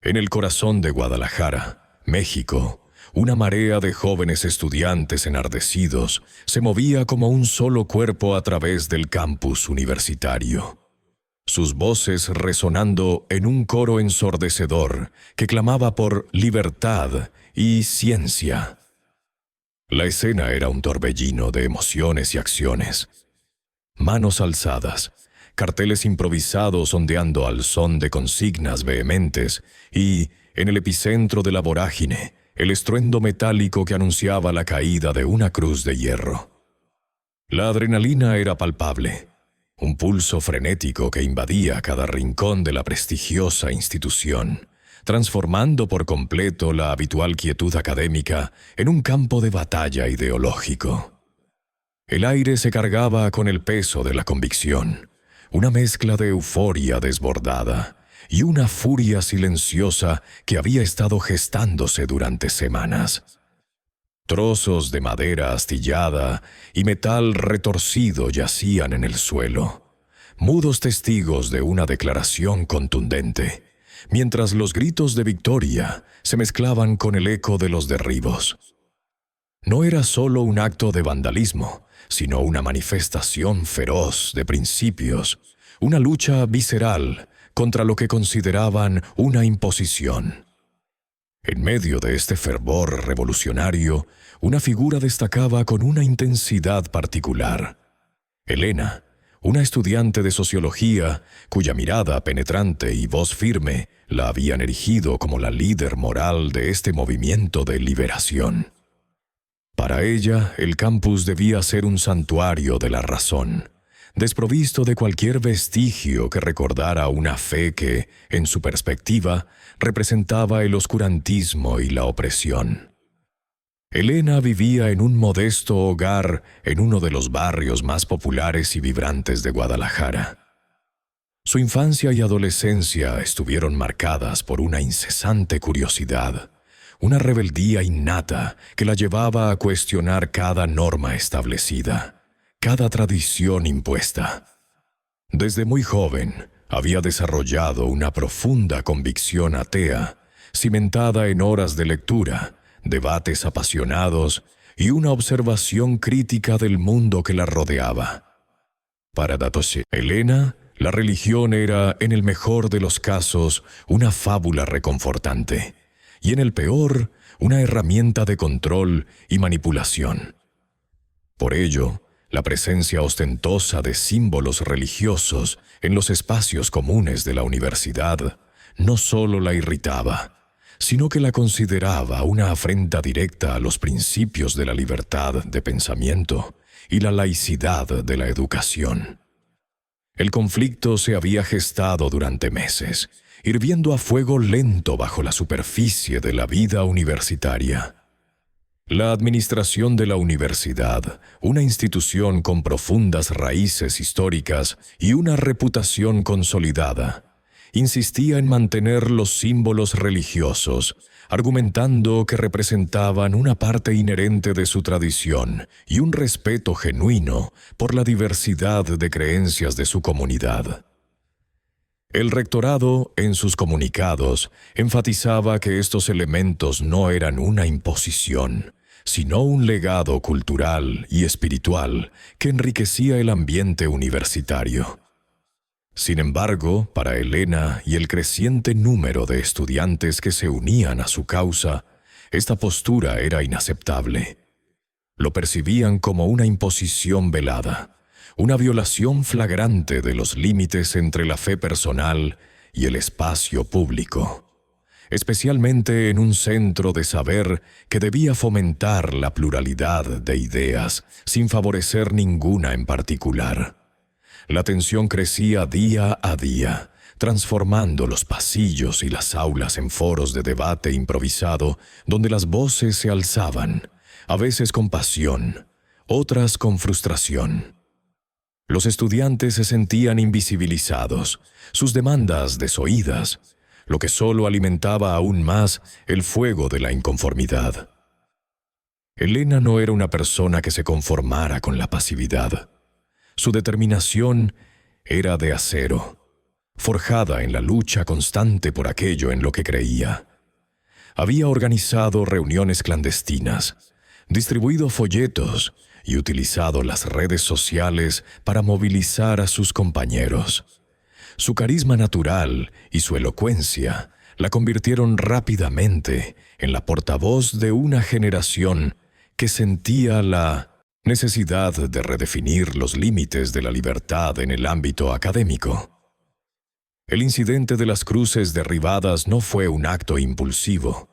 En el corazón de Guadalajara, México, una marea de jóvenes estudiantes enardecidos se movía como un solo cuerpo a través del campus universitario. Sus voces resonando en un coro ensordecedor que clamaba por libertad y ciencia. La escena era un torbellino de emociones y acciones. Manos alzadas, carteles improvisados ondeando al son de consignas vehementes y, en el epicentro de la vorágine, el estruendo metálico que anunciaba la caída de una cruz de hierro. La adrenalina era palpable, un pulso frenético que invadía cada rincón de la prestigiosa institución, transformando por completo la habitual quietud académica en un campo de batalla ideológico. El aire se cargaba con el peso de la convicción, una mezcla de euforia desbordada y una furia silenciosa que había estado gestándose durante semanas. Trozos de madera astillada y metal retorcido yacían en el suelo, mudos testigos de una declaración contundente, mientras los gritos de victoria se mezclaban con el eco de los derribos. No era solo un acto de vandalismo, sino una manifestación feroz de principios, una lucha visceral contra lo que consideraban una imposición. En medio de este fervor revolucionario, una figura destacaba con una intensidad particular. Elena, una estudiante de sociología cuya mirada penetrante y voz firme la habían erigido como la líder moral de este movimiento de liberación. Para ella, el campus debía ser un santuario de la razón, desprovisto de cualquier vestigio que recordara una fe que, en su perspectiva, representaba el oscurantismo y la opresión. Elena vivía en un modesto hogar en uno de los barrios más populares y vibrantes de Guadalajara. Su infancia y adolescencia estuvieron marcadas por una incesante curiosidad, una rebeldía innata que la llevaba a cuestionar cada norma establecida, cada tradición impuesta. Desde muy joven había desarrollado una profunda convicción atea, cimentada en horas de lectura, debates apasionados y una observación crítica del mundo que la rodeaba. Para Datoshi Elena, la religión era, en el mejor de los casos, una fábula reconfortante, y en el peor, una herramienta de control y manipulación. Por ello, la presencia ostentosa de símbolos religiosos en los espacios comunes de la universidad no solo la irritaba, sino que la consideraba una afrenta directa a los principios de la libertad de pensamiento y la laicidad de la educación. El conflicto se había gestado durante meses, hirviendo a fuego lento bajo la superficie de la vida universitaria. La administración de la universidad, una institución con profundas raíces históricas y una reputación consolidada, insistía en mantener los símbolos religiosos, argumentando que representaban una parte inherente de su tradición y un respeto genuino por la diversidad de creencias de su comunidad. El rectorado, en sus comunicados, enfatizaba que estos elementos no eran una imposición, sino un legado cultural y espiritual que enriquecía el ambiente universitario. Sin embargo, para Elena y el creciente número de estudiantes que se unían a su causa, esta postura era inaceptable. Lo percibían como una imposición velada, una violación flagrante de los límites entre la fe personal y el espacio público, especialmente en un centro de saber que debía fomentar la pluralidad de ideas sin favorecer ninguna en particular. La tensión crecía día a día, transformando los pasillos y las aulas en foros de debate improvisado donde las voces se alzaban, a veces con pasión, otras con frustración. Los estudiantes se sentían invisibilizados, sus demandas desoídas, lo que solo alimentaba aún más el fuego de la inconformidad. Elena no era una persona que se conformara con la pasividad. Su determinación era de acero. forjada en la lucha constante por aquello en lo que creía. Había organizado reuniones clandestinas, distribuido folletos y utilizado las redes sociales para movilizar a sus compañeros. Su carisma natural y su elocuencia la convirtieron rápidamente en la portavoz de una generación que sentía la necesidad de redefinir los límites de la libertad en el ámbito académico. El incidente de las cruces derribadas no fue un acto impulsivo,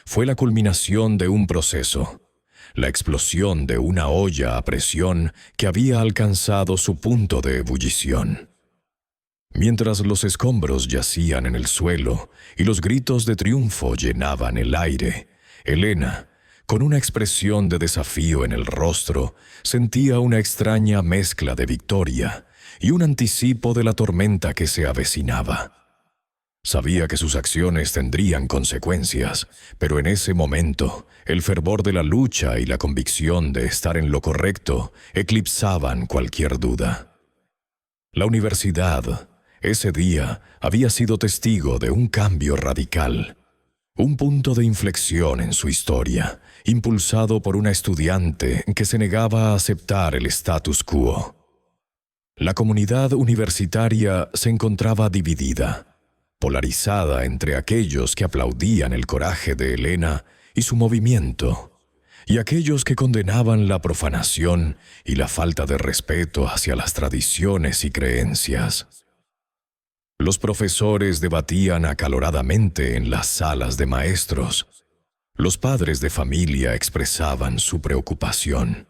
fue la culminación de un proceso, la explosión de una olla a presión que había alcanzado su punto de ebullición. Mientras los escombros yacían en el suelo y los gritos de triunfo llenaban el aire, Elena, con una expresión de desafío en el rostro, sentía una extraña mezcla de victoria y un anticipo de la tormenta que se avecinaba. Sabía que sus acciones tendrían consecuencias, pero en ese momento, el fervor de la lucha y la convicción de estar en lo correcto eclipsaban cualquier duda. La universidad, ese día, había sido testigo de un cambio radical, un punto de inflexión en su historia, impulsado por una estudiante que se negaba a aceptar el status quo. La comunidad universitaria se encontraba dividida, polarizada entre aquellos que aplaudían el coraje de Elena y su movimiento, y aquellos que condenaban la profanación y la falta de respeto hacia las tradiciones y creencias. Los profesores debatían acaloradamente en las salas de maestros. Los padres de familia expresaban su preocupación,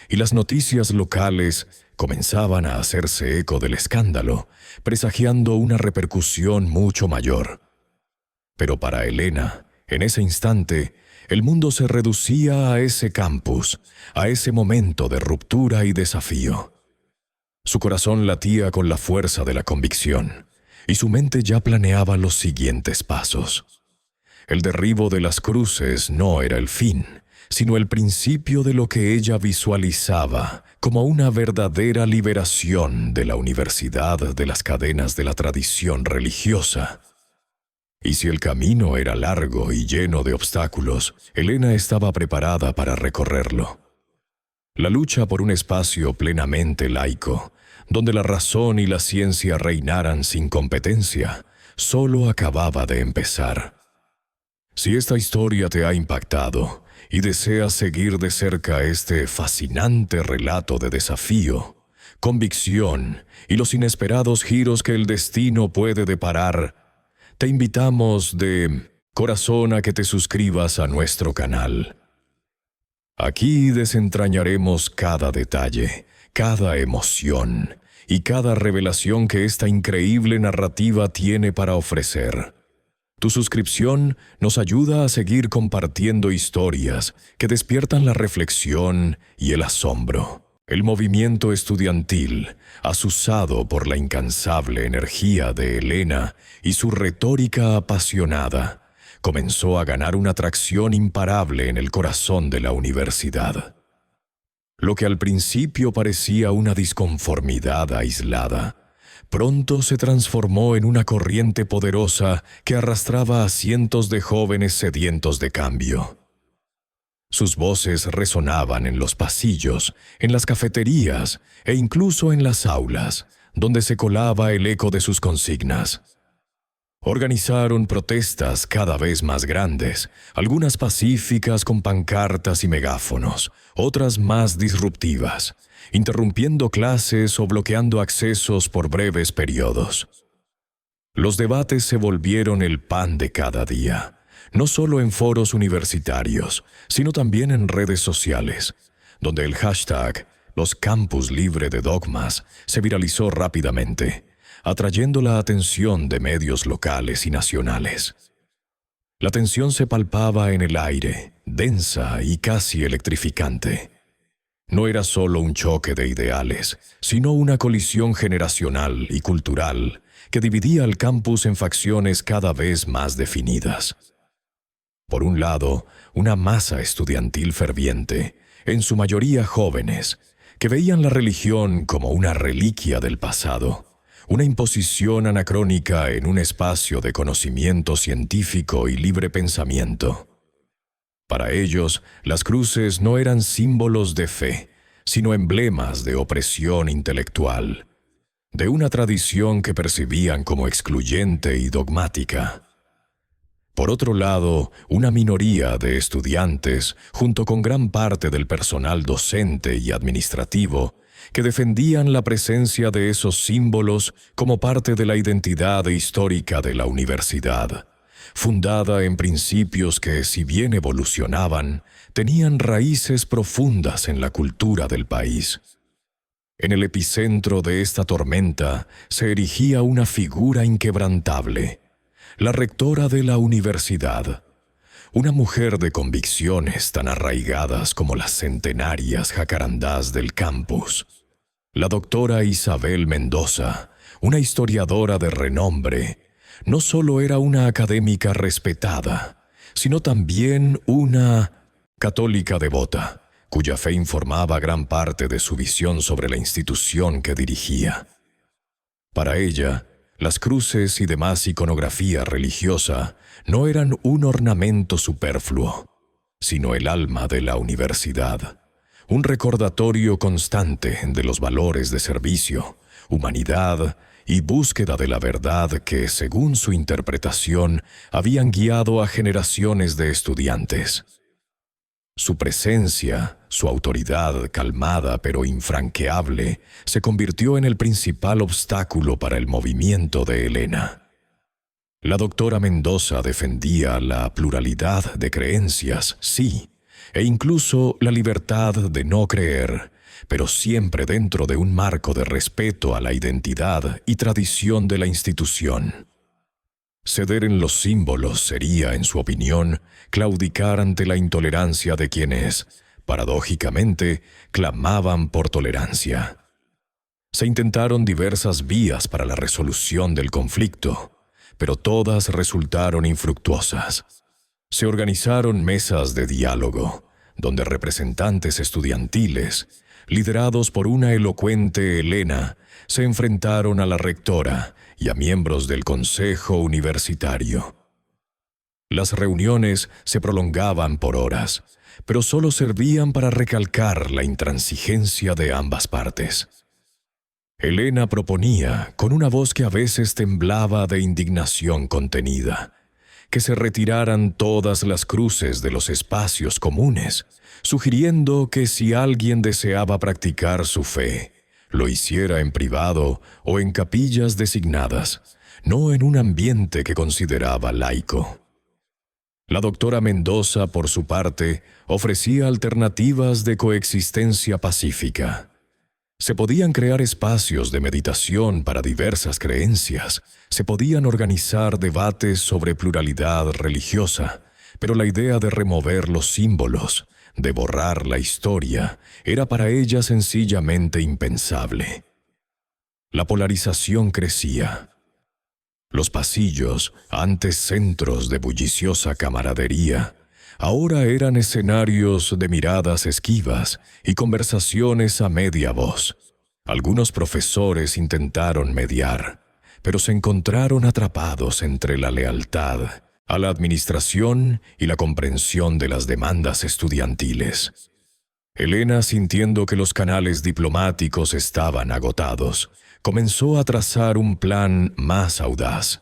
y las noticias locales comenzaban a hacerse eco del escándalo, presagiando una repercusión mucho mayor. Pero para Elena, en ese instante, el mundo se reducía a ese campus, a ese momento de ruptura y desafío. Su corazón latía con la fuerza de la convicción, y su mente ya planeaba los siguientes pasos. El derribo de las cruces no era el fin, sino el principio de lo que ella visualizaba como una verdadera liberación de la universidad de las cadenas de la tradición religiosa. Y si el camino era largo y lleno de obstáculos, Elena estaba preparada para recorrerlo. La lucha por un espacio plenamente laico, donde la razón y la ciencia reinaran sin competencia, solo acababa de empezar. Si esta historia te ha impactado y deseas seguir de cerca este fascinante relato de desafío, convicción y los inesperados giros que el destino puede deparar, te invitamos de corazón a que te suscribas a nuestro canal. Aquí desentrañaremos cada detalle, cada emoción y cada revelación que esta increíble narrativa tiene para ofrecer. Tu suscripción nos ayuda a seguir compartiendo historias que despiertan la reflexión y el asombro. El movimiento estudiantil, azuzado por la incansable energía de Elena y su retórica apasionada, comenzó a ganar una atracción imparable en el corazón de la universidad. Lo que al principio parecía una disconformidad aislada, pronto se transformó en una corriente poderosa que arrastraba a cientos de jóvenes sedientos de cambio. Sus voces resonaban en los pasillos, en las cafeterías e incluso en las aulas, donde se colaba el eco de sus consignas. Organizaron protestas cada vez más grandes, algunas pacíficas con pancartas y megáfonos, otras más disruptivas, interrumpiendo clases o bloqueando accesos por breves periodos. Los debates se volvieron el pan de cada día, no solo en foros universitarios, sino también en redes sociales, donde el hashtag «Los Campus Libre de Dogmas» se viralizó rápidamente, atrayendo la atención de medios locales y nacionales. La tensión se palpaba en el aire, densa y casi electrificante. No era solo un choque de ideales, sino una colisión generacional y cultural que dividía al campus en facciones cada vez más definidas. Por un lado, una masa estudiantil ferviente, en su mayoría jóvenes, que veían la religión como una reliquia del pasado, una imposición anacrónica en un espacio de conocimiento científico y libre pensamiento. Para ellos, las cruces no eran símbolos de fe, sino emblemas de opresión intelectual, de una tradición que percibían como excluyente y dogmática. Por otro lado, una minoría de estudiantes, junto con gran parte del personal docente y administrativo, que defendían la presencia de esos símbolos como parte de la identidad histórica de la universidad, fundada en principios que, si bien evolucionaban, tenían raíces profundas en la cultura del país. En el epicentro de esta tormenta se erigía una figura inquebrantable, la rectora de la universidad, una mujer de convicciones tan arraigadas como las centenarias jacarandás del campus. La doctora Isabel Mendoza, una historiadora de renombre, no solo era una académica respetada, sino también una católica devota, cuya fe informaba gran parte de su visión sobre la institución que dirigía. Para ella, las cruces y demás iconografía religiosa no eran un ornamento superfluo, sino el alma de la universidad, un recordatorio constante de los valores de servicio, humanidad y búsqueda de la verdad que, según su interpretación, habían guiado a generaciones de estudiantes. Su presencia, su autoridad calmada pero infranqueable, se convirtió en el principal obstáculo para el movimiento de Elena. La doctora Mendoza defendía la pluralidad de creencias, sí, e incluso la libertad de no creer, pero siempre dentro de un marco de respeto a la identidad y tradición de la institución. Ceder en los símbolos sería, en su opinión, claudicar ante la intolerancia de quienes, paradójicamente, clamaban por tolerancia. Se intentaron diversas vías para la resolución del conflicto, pero todas resultaron infructuosas. Se organizaron mesas de diálogo, donde representantes estudiantiles, liderados por una elocuente Elena, se enfrentaron a la rectora y a miembros del consejo universitario. Las reuniones se prolongaban por horas, pero solo servían para recalcar la intransigencia de ambas partes. Elena proponía, con una voz que a veces temblaba de indignación contenida, que se retiraran todas las cruces de los espacios comunes, sugiriendo que si alguien deseaba practicar su fe, lo hiciera en privado o en capillas designadas, no en un ambiente que consideraba laico. La doctora Mendoza, por su parte, ofrecía alternativas de coexistencia pacífica. Se podían crear espacios de meditación para diversas creencias, se podían organizar debates sobre pluralidad religiosa, pero la idea de remover los símbolos, de borrar la historia, era para ella sencillamente impensable. La polarización crecía. Los pasillos, antes centros de bulliciosa camaradería, ahora eran escenarios de miradas esquivas y conversaciones a media voz. Algunos profesores intentaron mediar, pero se encontraron atrapados entre la lealtad a la administración y la comprensión de las demandas estudiantiles. Elena, sintiendo que los canales diplomáticos estaban agotados, comenzó a trazar un plan más audaz.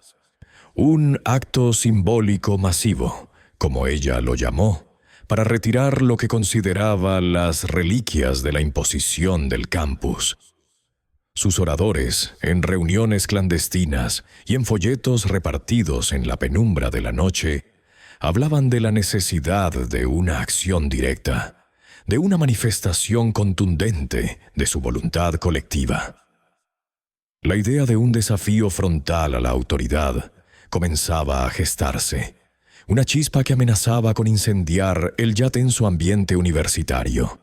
Un acto simbólico masivo, como ella lo llamó, para retirar lo que consideraba las reliquias de la imposición del campus. Sus oradores, en reuniones clandestinas y en folletos repartidos en la penumbra de la noche, hablaban de la necesidad de una acción directa, de una manifestación contundente de su voluntad colectiva. La idea de un desafío frontal a la autoridad comenzaba a gestarse, una chispa que amenazaba con incendiar el ya tenso ambiente universitario.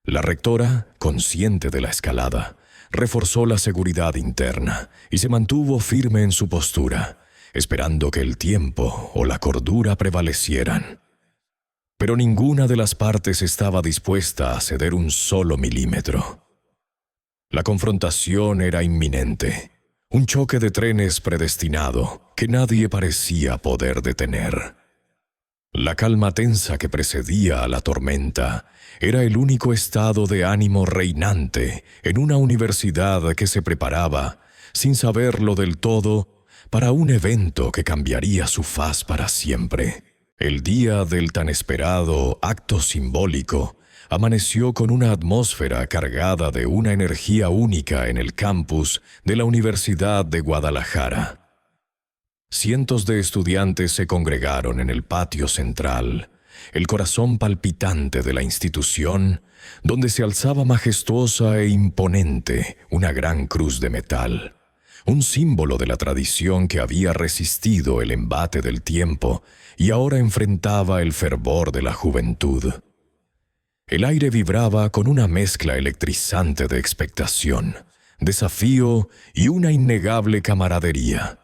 La rectora, consciente de la escalada, reforzó la seguridad interna y se mantuvo firme en su postura, esperando que el tiempo o la cordura prevalecieran. Pero ninguna de las partes estaba dispuesta a ceder un solo milímetro. La confrontación era inminente. Un choque de trenes predestinado que nadie parecía poder detener. La calma tensa que precedía a la tormenta era el único estado de ánimo reinante en una universidad que se preparaba, sin saberlo del todo, para un evento que cambiaría su faz para siempre. El día del tan esperado acto simbólico amaneció con una atmósfera cargada de una energía única en el campus de la Universidad de Guadalajara. Cientos de estudiantes se congregaron en el patio central, el corazón palpitante de la institución, donde se alzaba majestuosa e imponente una gran cruz de metal, un símbolo de la tradición que había resistido el embate del tiempo y ahora enfrentaba el fervor de la juventud. El aire vibraba con una mezcla electrizante de expectación, desafío y una innegable camaradería.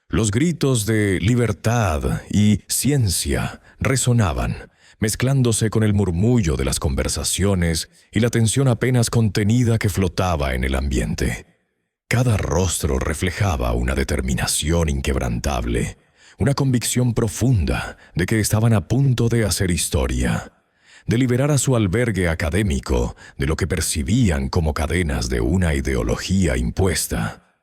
Los gritos de libertad y ciencia resonaban, mezclándose con el murmullo de las conversaciones y la tensión apenas contenida que flotaba en el ambiente. Cada rostro reflejaba una determinación inquebrantable, una convicción profunda de que estaban a punto de hacer historia, de liberar a su albergue académico de lo que percibían como cadenas de una ideología impuesta.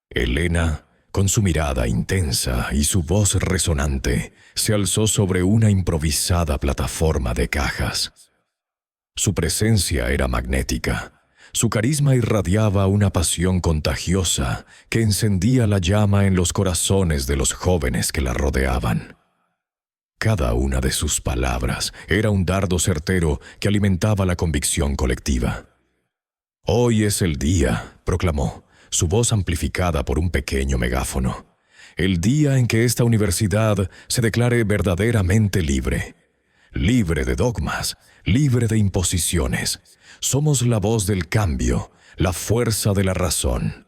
Elena, con su mirada intensa y su voz resonante, se alzó sobre una improvisada plataforma de cajas. Su presencia era magnética. Su carisma irradiaba una pasión contagiosa que encendía la llama en los corazones de los jóvenes que la rodeaban. Cada una de sus palabras era un dardo certero que alimentaba la convicción colectiva. «Hoy es el día», proclamó, su voz amplificada por un pequeño megáfono. «El día en que esta universidad se declare verdaderamente libre. Libre de dogmas, libre de imposiciones. Somos la voz del cambio, la fuerza de la razón».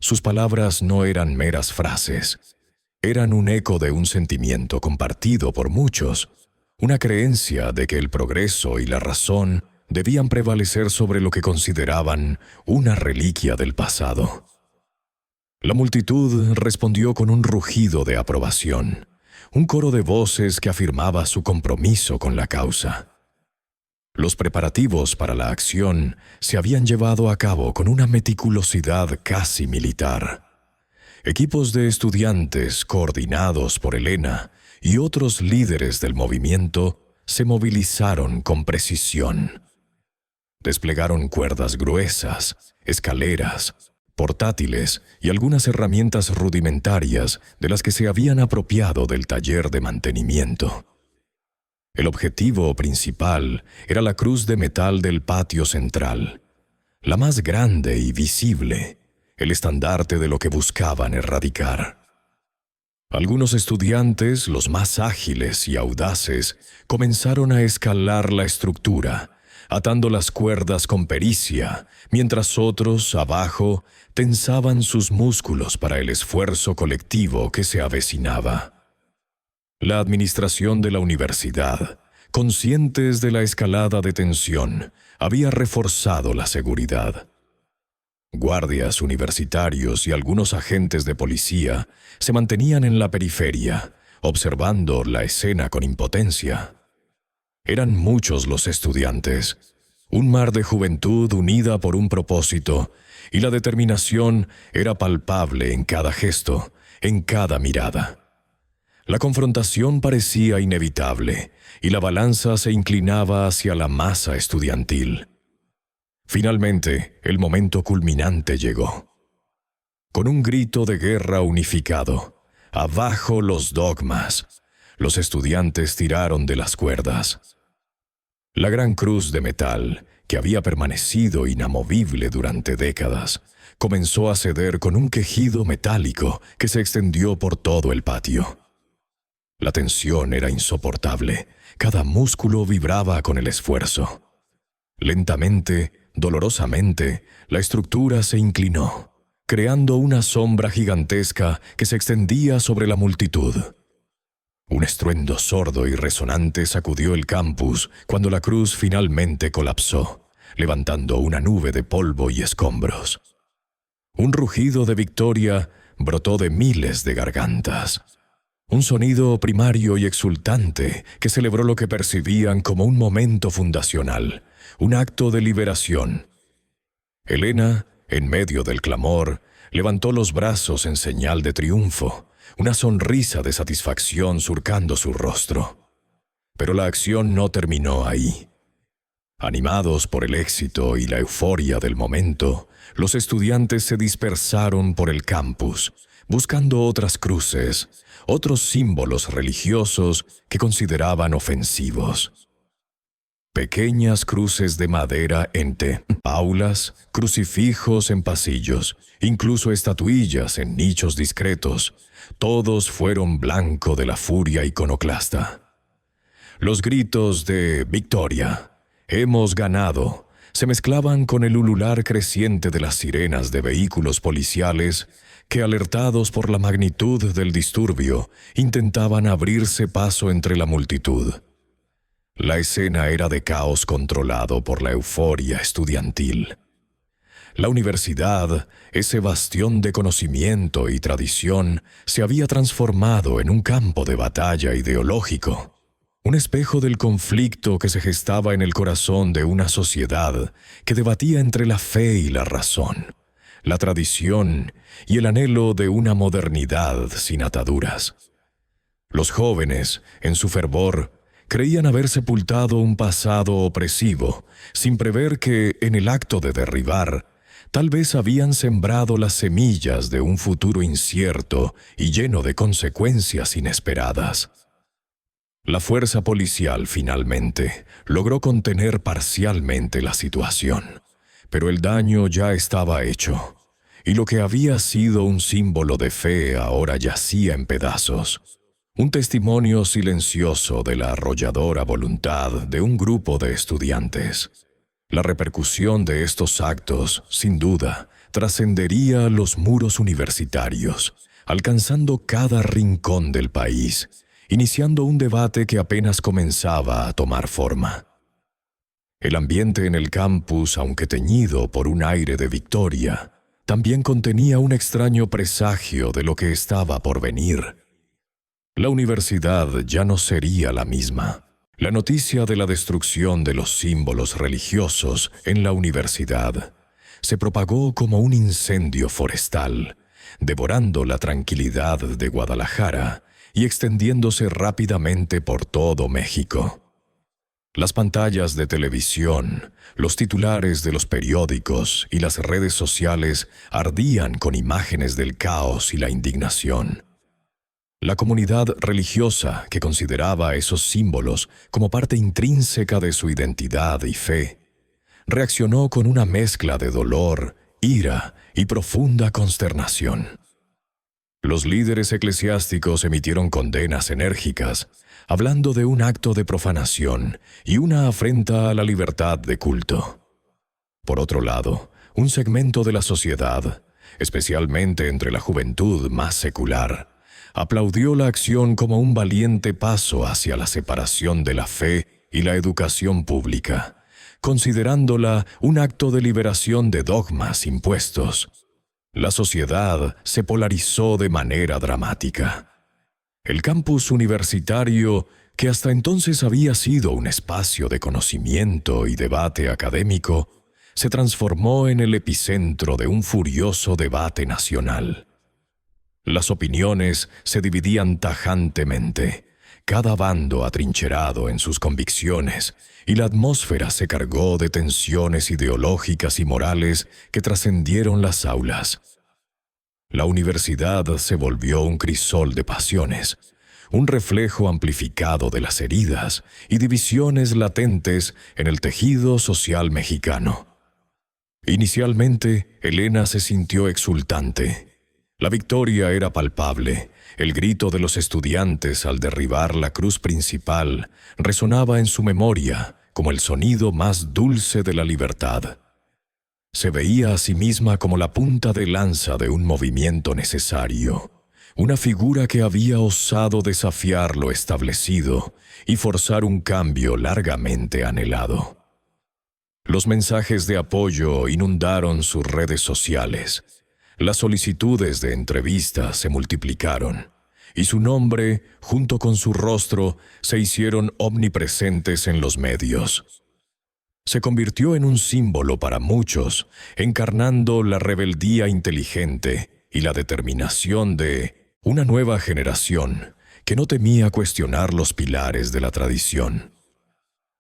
Sus palabras no eran meras frases. Eran un eco de un sentimiento compartido por muchos, una creencia de que el progreso y la razón debían prevalecer sobre lo que consideraban una reliquia del pasado. La multitud respondió con un rugido de aprobación, un coro de voces que afirmaba su compromiso con la causa. Los preparativos para la acción se habían llevado a cabo con una meticulosidad casi militar. Equipos de estudiantes coordinados por Elena y otros líderes del movimiento se movilizaron con precisión. Desplegaron cuerdas gruesas, escaleras, portátiles y algunas herramientas rudimentarias de las que se habían apropiado del taller de mantenimiento. El objetivo principal era la cruz de metal del patio central, la más grande y visible, el estandarte de lo que buscaban erradicar. Algunos estudiantes, los más ágiles y audaces, comenzaron a escalar la estructura, atando las cuerdas con pericia, mientras otros, abajo, tensaban sus músculos para el esfuerzo colectivo que se avecinaba. La administración de la universidad, conscientes de la escalada de tensión, había reforzado la seguridad. Guardias universitarios y algunos agentes de policía se mantenían en la periferia, observando la escena con impotencia. Eran muchos los estudiantes, un mar de juventud unida por un propósito, y la determinación era palpable en cada gesto, en cada mirada. La confrontación parecía inevitable, y la balanza se inclinaba hacia la masa estudiantil. Finalmente, el momento culminante llegó. Con un grito de guerra unificado, «¡Abajo los dogmas!», los estudiantes tiraron de las cuerdas. La gran cruz de metal, que había permanecido inamovible durante décadas, comenzó a ceder con un quejido metálico que se extendió por todo el patio. La tensión era insoportable, cada músculo vibraba con el esfuerzo. Lentamente, dolorosamente, la estructura se inclinó, creando una sombra gigantesca que se extendía sobre la multitud. Un estruendo sordo y resonante sacudió el campus cuando la cruz finalmente colapsó, levantando una nube de polvo y escombros. Un rugido de victoria brotó de miles de gargantas. Un sonido primario y exultante que celebró lo que percibían como un momento fundacional, un acto de liberación. Helena, en medio del clamor, levantó los brazos en señal de triunfo, una sonrisa de satisfacción surcando su rostro. Pero la acción no terminó ahí. Animados por el éxito y la euforia del momento, los estudiantes se dispersaron por el campus, buscando otras cruces, otros símbolos religiosos que consideraban ofensivos. Pequeñas cruces de madera en aulas, crucifijos en pasillos, incluso estatuillas en nichos discretos, todos fueron blanco de la furia iconoclasta. Los gritos de «Victoria! ¡Hemos ganado!» se mezclaban con el ulular creciente de las sirenas de vehículos policiales que, alertados por la magnitud del disturbio, intentaban abrirse paso entre la multitud. La escena era de caos controlado por la euforia estudiantil. La universidad, ese bastión de conocimiento y tradición, se había transformado en un campo de batalla ideológico, un espejo del conflicto que se gestaba en el corazón de una sociedad que debatía entre la fe y la razón, la tradición y el anhelo de una modernidad sin ataduras. Los jóvenes, en su fervor, creían haber sepultado un pasado opresivo, sin prever que, en el acto de derribar, tal vez habían sembrado las semillas de un futuro incierto y lleno de consecuencias inesperadas. La fuerza policial, finalmente, logró contener parcialmente la situación, pero el daño ya estaba hecho, y lo que había sido un símbolo de fe ahora yacía en pedazos. Un testimonio silencioso de la arrolladora voluntad de un grupo de estudiantes. La repercusión de estos actos, sin duda, trascendería los muros universitarios, alcanzando cada rincón del país, iniciando un debate que apenas comenzaba a tomar forma. El ambiente en el campus, aunque teñido por un aire de victoria, también contenía un extraño presagio de lo que estaba por venir. La universidad ya no sería la misma. La noticia de la destrucción de los símbolos religiosos en la universidad se propagó como un incendio forestal, devorando la tranquilidad de Guadalajara y extendiéndose rápidamente por todo México. Las pantallas de televisión, los titulares de los periódicos y las redes sociales ardían con imágenes del caos y la indignación. La comunidad religiosa, que consideraba esos símbolos como parte intrínseca de su identidad y fe, reaccionó con una mezcla de dolor, ira y profunda consternación. Los líderes eclesiásticos emitieron condenas enérgicas, hablando de un acto de profanación y una afrenta a la libertad de culto. Por otro lado, un segmento de la sociedad, especialmente entre la juventud más secular, aplaudió la acción como un valiente paso hacia la separación de la fe y la educación pública, considerándola un acto de liberación de dogmas impuestos. La sociedad se polarizó de manera dramática. El campus universitario, que hasta entonces había sido un espacio de conocimiento y debate académico, se transformó en el epicentro de un furioso debate nacional. Las opiniones se dividían tajantemente, cada bando atrincherado en sus convicciones, y la atmósfera se cargó de tensiones ideológicas y morales que trascendieron las aulas. La universidad se volvió un crisol de pasiones, un reflejo amplificado de las heridas y divisiones latentes en el tejido social mexicano. Inicialmente, Helena se sintió exultante. La victoria era palpable. El grito de los estudiantes al derribar la cruz principal resonaba en su memoria como el sonido más dulce de la libertad. Se veía a sí misma como la punta de lanza de un movimiento necesario, una figura que había osado desafiar lo establecido y forzar un cambio largamente anhelado. Los mensajes de apoyo inundaron sus redes sociales. Las solicitudes de entrevista se multiplicaron, y su nombre, junto con su rostro, se hicieron omnipresentes en los medios. Se convirtió en un símbolo para muchos, encarnando la rebeldía inteligente y la determinación de una nueva generación que no temía cuestionar los pilares de la tradición.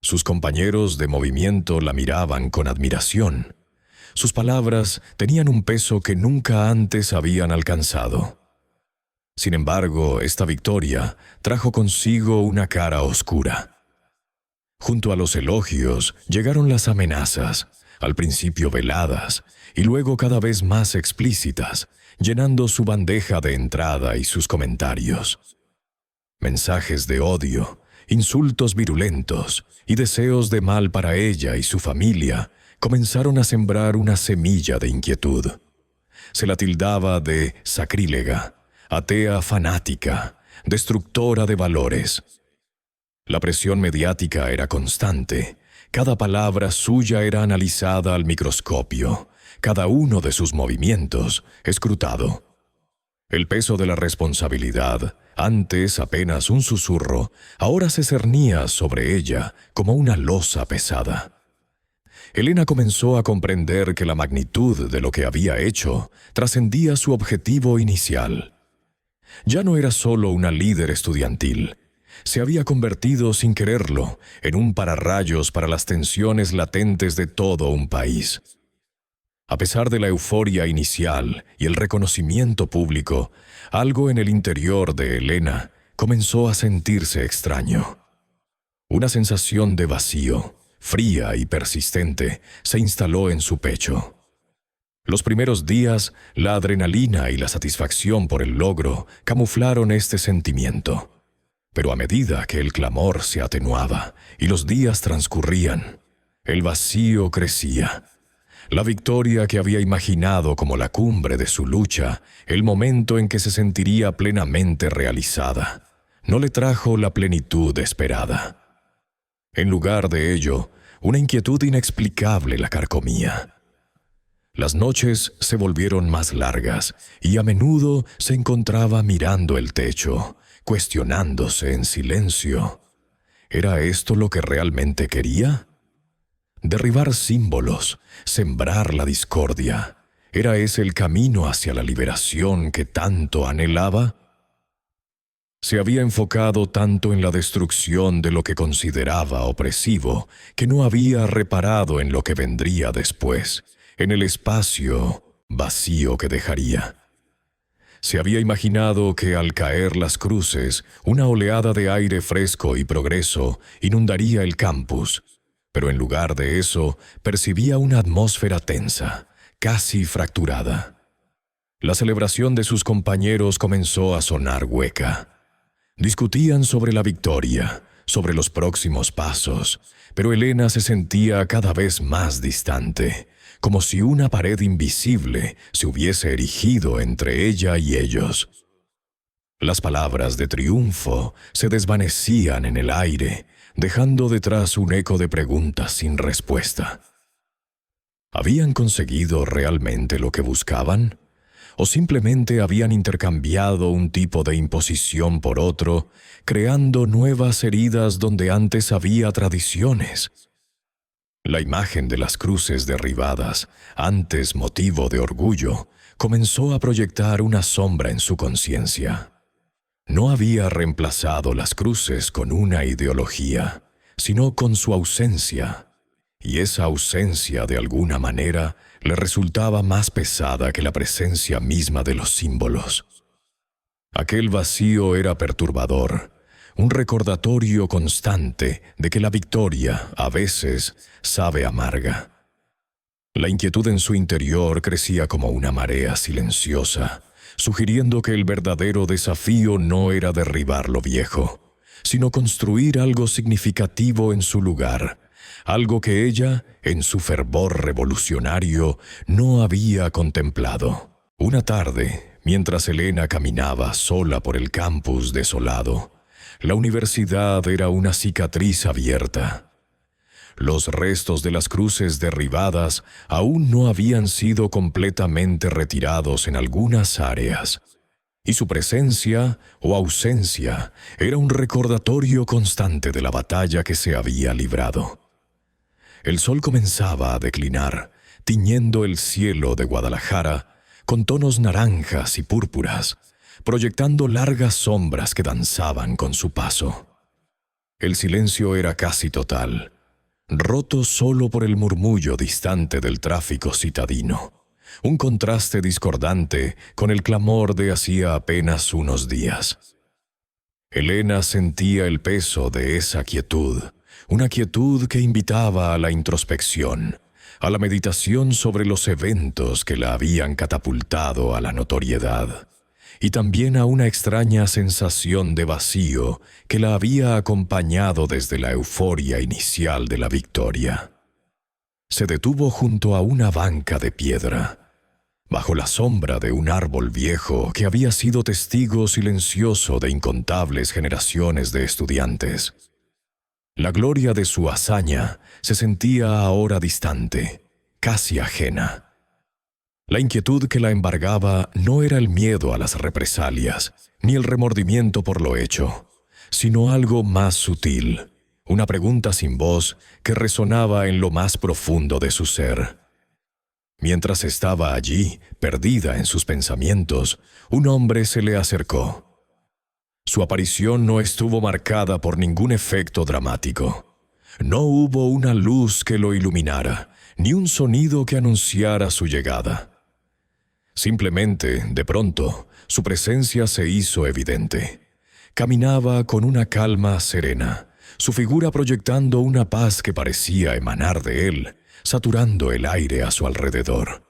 Sus compañeros de movimiento la miraban con admiración. Sus palabras tenían un peso que nunca antes habían alcanzado. Sin embargo, esta victoria trajo consigo una cara oscura. Junto a los elogios llegaron las amenazas, al principio veladas y luego cada vez más explícitas, llenando su bandeja de entrada y sus comentarios. Mensajes de odio, insultos virulentos y deseos de mal para ella y su familia comenzaron a sembrar una semilla de inquietud. Se la tildaba de sacrílega, atea fanática, destructora de valores. La presión mediática era constante. Cada palabra suya era analizada al microscopio, cada uno de sus movimientos escrutado. El peso de la responsabilidad, antes apenas un susurro, ahora se cernía sobre ella como una losa pesada. Elena comenzó a comprender que la magnitud de lo que había hecho trascendía su objetivo inicial. Ya no era solo una líder estudiantil. Se había convertido, sin quererlo, en un pararrayos para las tensiones latentes de todo un país. A pesar de la euforia inicial y el reconocimiento público, algo en el interior de Elena comenzó a sentirse extraño. Una sensación de vacío, fría y persistente, se instaló en su pecho. Los primeros días, la adrenalina y la satisfacción por el logro camuflaron este sentimiento. Pero a medida que el clamor se atenuaba y los días transcurrían, el vacío crecía. La victoria que había imaginado como la cumbre de su lucha, el momento en que se sentiría plenamente realizada, no le trajo la plenitud esperada. En lugar de ello, una inquietud inexplicable la carcomía. Las noches se volvieron más largas y a menudo se encontraba mirando el techo, cuestionándose en silencio. ¿Era esto lo que realmente quería? Derribar símbolos, sembrar la discordia. ¿Era ese el camino hacia la liberación que tanto anhelaba? Se había enfocado tanto en la destrucción de lo que consideraba opresivo, que no había reparado en lo que vendría después, en el espacio vacío que dejaría. Se había imaginado que al caer las cruces, una oleada de aire fresco y progreso inundaría el campus, pero en lugar de eso, percibía una atmósfera tensa, casi fracturada. La celebración de sus compañeros comenzó a sonar hueca. Discutían sobre la victoria, sobre los próximos pasos, pero Elena se sentía cada vez más distante, como si una pared invisible se hubiese erigido entre ella y ellos. Las palabras de triunfo se desvanecían en el aire, dejando detrás un eco de preguntas sin respuesta. ¿Habían conseguido realmente lo que buscaban? ¿O simplemente habían intercambiado un tipo de imposición por otro, creando nuevas heridas donde antes había tradiciones? La imagen de las cruces derribadas, antes motivo de orgullo, comenzó a proyectar una sombra en su conciencia. No había reemplazado las cruces con una ideología, sino con su ausencia, y esa ausencia de alguna manera le resultaba más pesada que la presencia misma de los símbolos. Aquel vacío era perturbador, un recordatorio constante de que la victoria, a veces, sabe amarga. La inquietud en su interior crecía como una marea silenciosa, sugiriendo que el verdadero desafío no era derribar lo viejo, sino construir algo significativo en su lugar, algo que ella, en su fervor revolucionario, no había contemplado. Una tarde, mientras Elena caminaba sola por el campus desolado, la universidad era una cicatriz abierta. Los restos de las cruces derribadas aún no habían sido completamente retirados en algunas áreas, y su presencia o ausencia era un recordatorio constante de la batalla que se había librado. El sol comenzaba a declinar, tiñendo el cielo de Guadalajara con tonos naranjas y púrpuras, proyectando largas sombras que danzaban con su paso. El silencio era casi total, roto solo por el murmullo distante del tráfico citadino, un contraste discordante con el clamor de hacía apenas unos días. Elena sentía el peso de esa quietud, una quietud que invitaba a la introspección, a la meditación sobre los eventos que la habían catapultado a la notoriedad, y también a una extraña sensación de vacío que la había acompañado desde la euforia inicial de la victoria. Se detuvo junto a una banca de piedra, bajo la sombra de un árbol viejo que había sido testigo silencioso de incontables generaciones de estudiantes. La gloria de su hazaña se sentía ahora distante, casi ajena. La inquietud que la embargaba no era el miedo a las represalias, ni el remordimiento por lo hecho, sino algo más sutil, una pregunta sin voz que resonaba en lo más profundo de su ser. Mientras estaba allí, perdida en sus pensamientos, un hombre se le acercó. Su aparición no estuvo marcada por ningún efecto dramático. No hubo una luz que lo iluminara, ni un sonido que anunciara su llegada. Simplemente, de pronto, su presencia se hizo evidente. Caminaba con una calma serena, su figura proyectando una paz que parecía emanar de él, saturando el aire a su alrededor.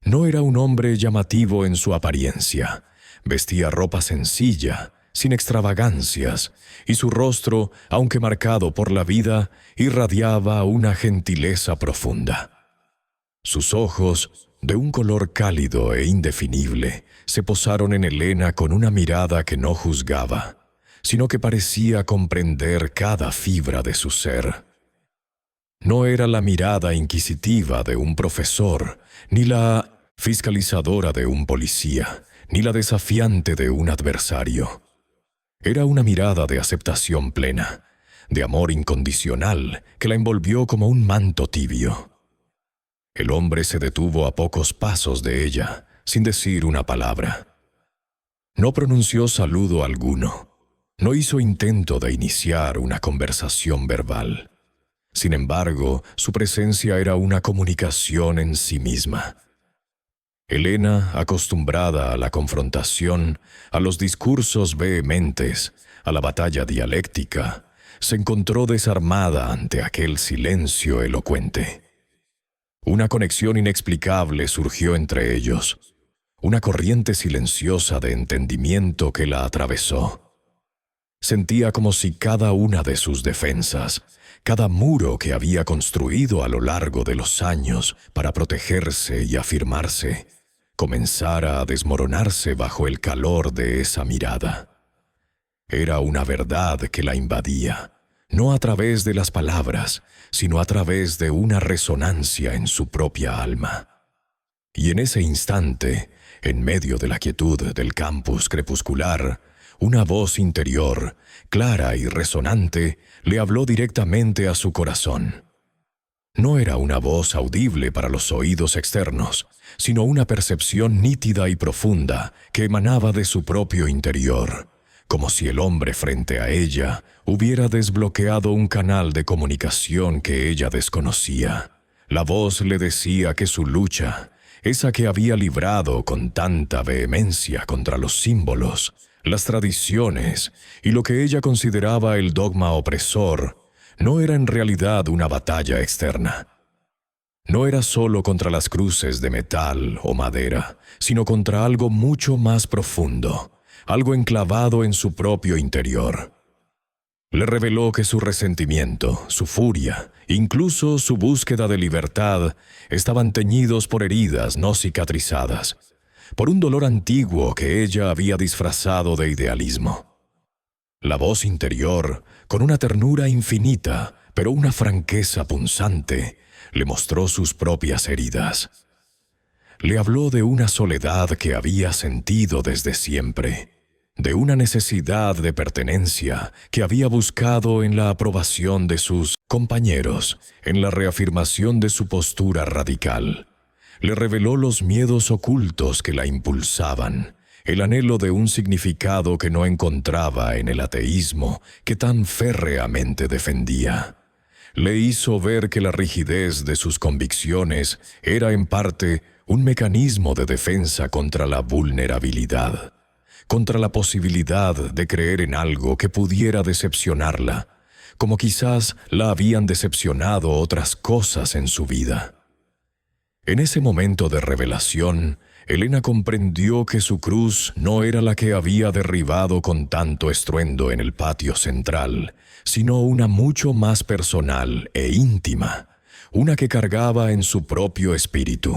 No era un hombre llamativo en su apariencia. Vestía ropa sencilla, sin extravagancias, y su rostro, aunque marcado por la vida, irradiaba una gentileza profunda. Sus ojos, de un color cálido e indefinible, se posaron en Elena con una mirada que no juzgaba, sino que parecía comprender cada fibra de su ser. No era la mirada inquisitiva de un profesor, ni la fiscalizadora de un policía, ni la desafiante de un adversario. Era una mirada de aceptación plena, de amor incondicional que la envolvió como un manto tibio. El hombre se detuvo a pocos pasos de ella, sin decir una palabra. No pronunció saludo alguno, no hizo intento de iniciar una conversación verbal. Sin embargo, su presencia era una comunicación en sí misma. Elena, acostumbrada a la confrontación, a los discursos vehementes, a la batalla dialéctica, se encontró desarmada ante aquel silencio elocuente. Una conexión inexplicable surgió entre ellos, una corriente silenciosa de entendimiento que la atravesó. Sentía como si cada una de sus defensas, cada muro que había construido a lo largo de los años para protegerse y afirmarse, comenzara a desmoronarse bajo el calor de esa mirada. Era una verdad que la invadía, no a través de las palabras, sino a través de una resonancia en su propia alma. Y en ese instante, en medio de la quietud del campus crepuscular, una voz interior, clara y resonante, le habló directamente a su corazón. No era una voz audible para los oídos externos, sino una percepción nítida y profunda que emanaba de su propio interior, como si el hombre frente a ella hubiera desbloqueado un canal de comunicación que ella desconocía. La voz le decía que su lucha, esa que había librado con tanta vehemencia contra los símbolos, las tradiciones y lo que ella consideraba el dogma opresor, no era en realidad una batalla externa. No era solo contra las cruces de metal o madera, sino contra algo mucho más profundo, algo enclavado en su propio interior. Le reveló que su resentimiento, su furia, incluso su búsqueda de libertad, estaban teñidos por heridas no cicatrizadas, por un dolor antiguo que ella había disfrazado de idealismo. La voz interior, con una ternura infinita, pero una franqueza punzante le mostró sus propias heridas. Le habló de una soledad que había sentido desde siempre, de una necesidad de pertenencia que había buscado en la aprobación de sus compañeros, en la reafirmación de su postura radical. Le reveló los miedos ocultos que la impulsaban, el anhelo de un significado que no encontraba en el ateísmo que tan férreamente defendía. Le hizo ver que la rigidez de sus convicciones era en parte un mecanismo de defensa contra la vulnerabilidad, contra la posibilidad de creer en algo que pudiera decepcionarla, como quizás la habían decepcionado otras cosas en su vida. En ese momento de revelación, Elena comprendió que su cruz no era la que había derribado con tanto estruendo en el patio central, sino una mucho más personal e íntima, una que cargaba en su propio espíritu.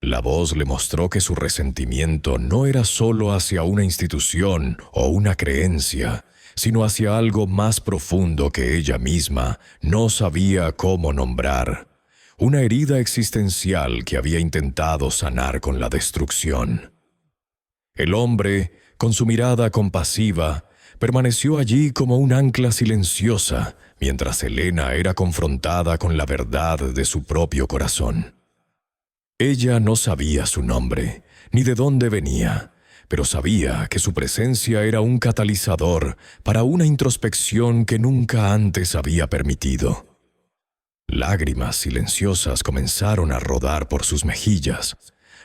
La voz le mostró que su resentimiento no era solo hacia una institución o una creencia, sino hacia algo más profundo que ella misma no sabía cómo nombrar, una herida existencial que había intentado sanar con la destrucción. El hombre, con su mirada compasiva, permaneció allí como un ancla silenciosa, mientras Elena era confrontada con la verdad de su propio corazón. Ella no sabía su nombre, ni de dónde venía, pero sabía que su presencia era un catalizador para una introspección que nunca antes había permitido. Lágrimas silenciosas comenzaron a rodar por sus mejillas,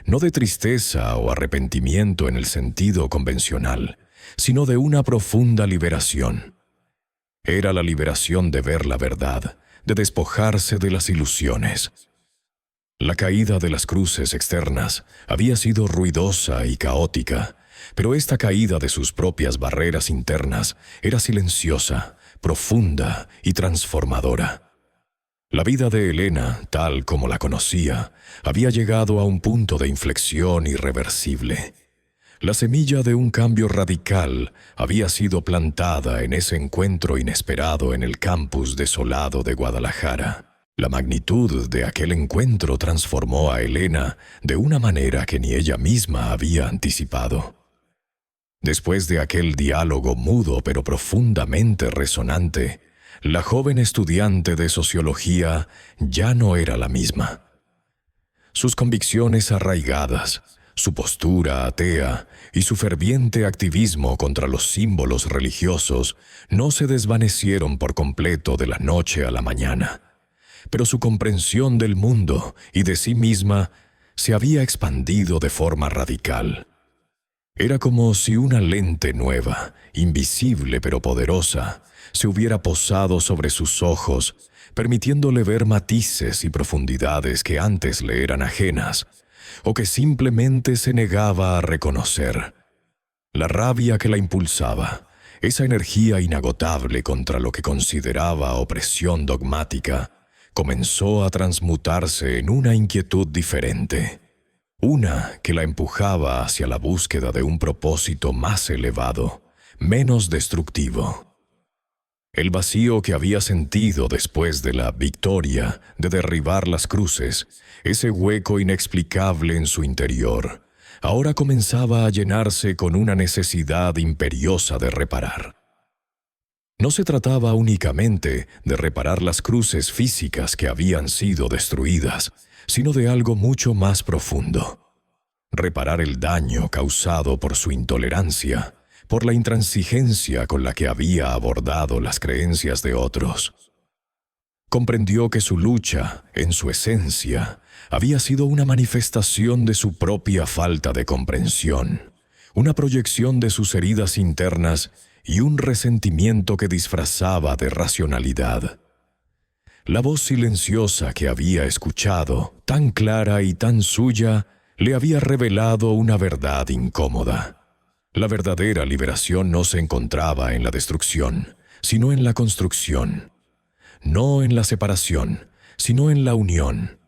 no de tristeza o arrepentimiento en el sentido convencional, sino de una profunda liberación. Era la liberación de ver la verdad, de despojarse de las ilusiones. La caída de las cruces externas había sido ruidosa y caótica, pero esta caída de sus propias barreras internas era silenciosa, profunda y transformadora. La vida de Elena, tal como la conocía, había llegado a un punto de inflexión irreversible. La semilla de un cambio radical había sido plantada en ese encuentro inesperado en el campus desolado de Guadalajara. La magnitud de aquel encuentro transformó a Elena de una manera que ni ella misma había anticipado. Después de aquel diálogo mudo pero profundamente resonante, la joven estudiante de sociología ya no era la misma. Sus convicciones arraigadas, su postura atea y su ferviente activismo contra los símbolos religiosos no se desvanecieron por completo de la noche a la mañana, pero su comprensión del mundo y de sí misma se había expandido de forma radical. Era como si una lente nueva, invisible pero poderosa, se hubiera posado sobre sus ojos, permitiéndole ver matices y profundidades que antes le eran ajenas, o que simplemente se negaba a reconocer. La rabia que la impulsaba, esa energía inagotable contra lo que consideraba opresión dogmática, comenzó a transmutarse en una inquietud diferente, una que la empujaba hacia la búsqueda de un propósito más elevado, menos destructivo. El vacío que había sentido después de la victoria de derribar las cruces, ese hueco inexplicable en su interior, ahora comenzaba a llenarse con una necesidad imperiosa de reparar. No se trataba únicamente de reparar las cruces físicas que habían sido destruidas, sino de algo mucho más profundo. Reparar el daño causado por su intolerancia, por la intransigencia con la que había abordado las creencias de otros. Comprendió que su lucha, en su esencia, había sido una manifestación de su propia falta de comprensión, una proyección de sus heridas internas y un resentimiento que disfrazaba de racionalidad. La voz silenciosa que había escuchado, tan clara y tan suya, le había revelado una verdad incómoda. La verdadera liberación no se encontraba en la destrucción, sino en la construcción. No en la separación, sino en la unión.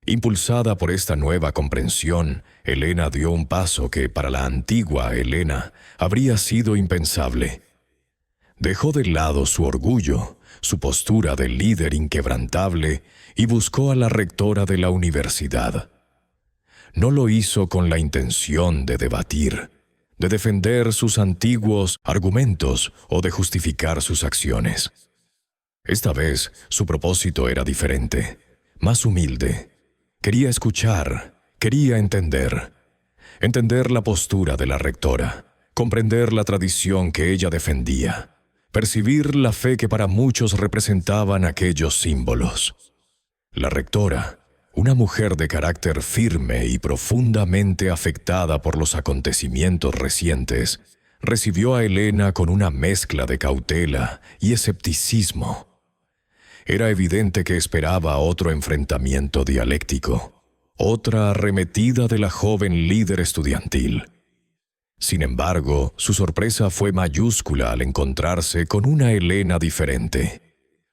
Impulsada por esta nueva comprensión, Elena dio un paso que para la antigua Elena habría sido impensable. Dejó de lado su orgullo, su postura de líder inquebrantable, y buscó a la rectora de la universidad. No lo hizo con la intención de debatir, de defender sus antiguos argumentos o de justificar sus acciones. Esta vez su propósito era diferente, más humilde. Quería escuchar, quería entender la postura de la rectora, comprender la tradición que ella defendía, percibir la fe que para muchos representaban aquellos símbolos. La rectora, una mujer de carácter firme y profundamente afectada por los acontecimientos recientes, recibió a Helena con una mezcla de cautela y escepticismo. Era evidente que esperaba otro enfrentamiento dialéctico, otra arremetida de la joven líder estudiantil. Sin embargo, su sorpresa fue mayúscula al encontrarse con una Helena diferente.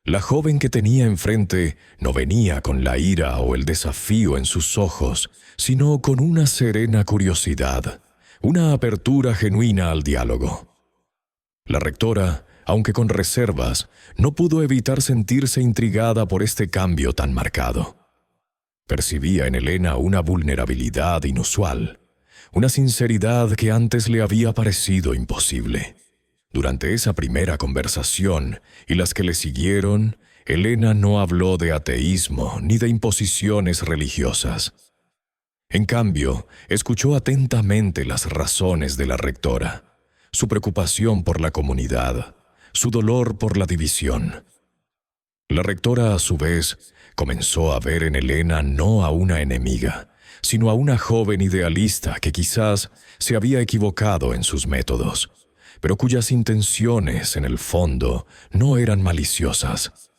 La joven que tenía enfrente no venía con la ira o el desafío en sus ojos, sino con una serena curiosidad, una apertura genuina al diálogo. La rectora, aunque con reservas, no pudo evitar sentirse intrigada por este cambio tan marcado. Percibía en Helena una vulnerabilidad inusual, una sinceridad que antes le había parecido imposible. Durante esa primera conversación y las que le siguieron, Helena no habló de ateísmo ni de imposiciones religiosas. En cambio, escuchó atentamente las razones de la rectora, su preocupación por la comunidad, su dolor por la división. La rectora, a su vez, comenzó a ver en Helena no a una enemiga, sino a una joven idealista que quizás se había equivocado en sus métodos, pero cuyas intenciones, en el fondo, no eran maliciosas.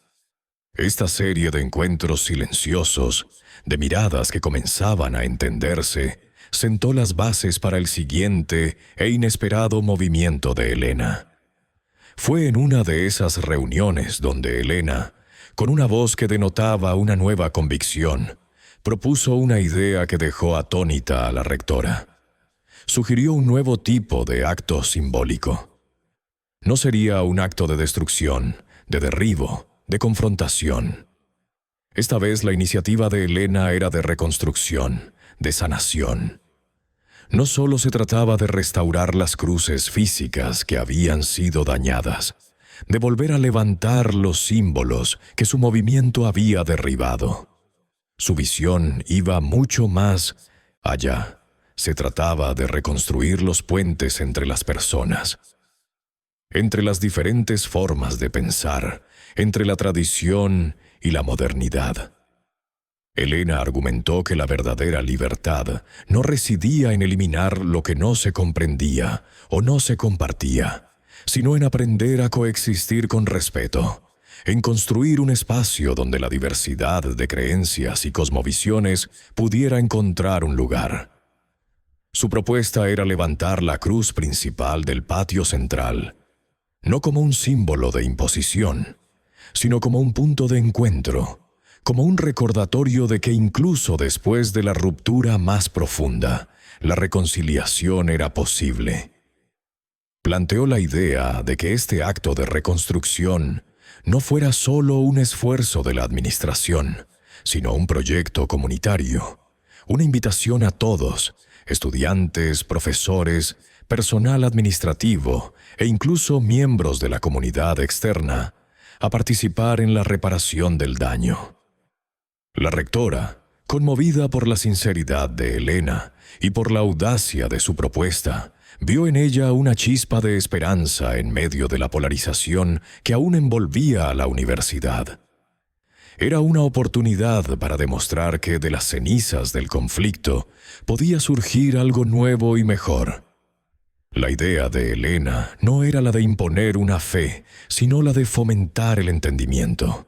Esta serie de encuentros silenciosos, de miradas que comenzaban a entenderse, sentó las bases para el siguiente e inesperado movimiento de Helena. Fue en una de esas reuniones donde Helena, con una voz que denotaba una nueva convicción, propuso una idea que dejó atónita a la rectora. Sugirió un nuevo tipo de acto simbólico. No sería un acto de destrucción, de derribo, de confrontación. Esta vez la iniciativa de Helena era de reconstrucción, de sanación. No solo se trataba de restaurar las cruces físicas que habían sido dañadas, de volver a levantar los símbolos que su movimiento había derribado. Su visión iba mucho más allá. Se trataba de reconstruir los puentes entre las personas, entre las diferentes formas de pensar, entre la tradición y la modernidad. Helena argumentó que la verdadera libertad no residía en eliminar lo que no se comprendía o no se compartía, sino en aprender a coexistir con respeto, en construir un espacio donde la diversidad de creencias y cosmovisiones pudiera encontrar un lugar. Su propuesta era levantar la cruz principal del patio central, no como un símbolo de imposición, sino como un punto de encuentro, como un recordatorio de que incluso después de la ruptura más profunda, la reconciliación era posible. Planteó la idea de que este acto de reconstrucción no fuera solo un esfuerzo de la administración, sino un proyecto comunitario, una invitación a todos, estudiantes, profesores, personal administrativo e incluso miembros de la comunidad externa, a participar en la reparación del daño. La rectora, conmovida por la sinceridad de Helena y por la audacia de su propuesta, vio en ella una chispa de esperanza en medio de la polarización que aún envolvía a la universidad. Era una oportunidad para demostrar que de las cenizas del conflicto podía surgir algo nuevo y mejor. La idea de Helena no era la de imponer una fe, sino la de fomentar el entendimiento.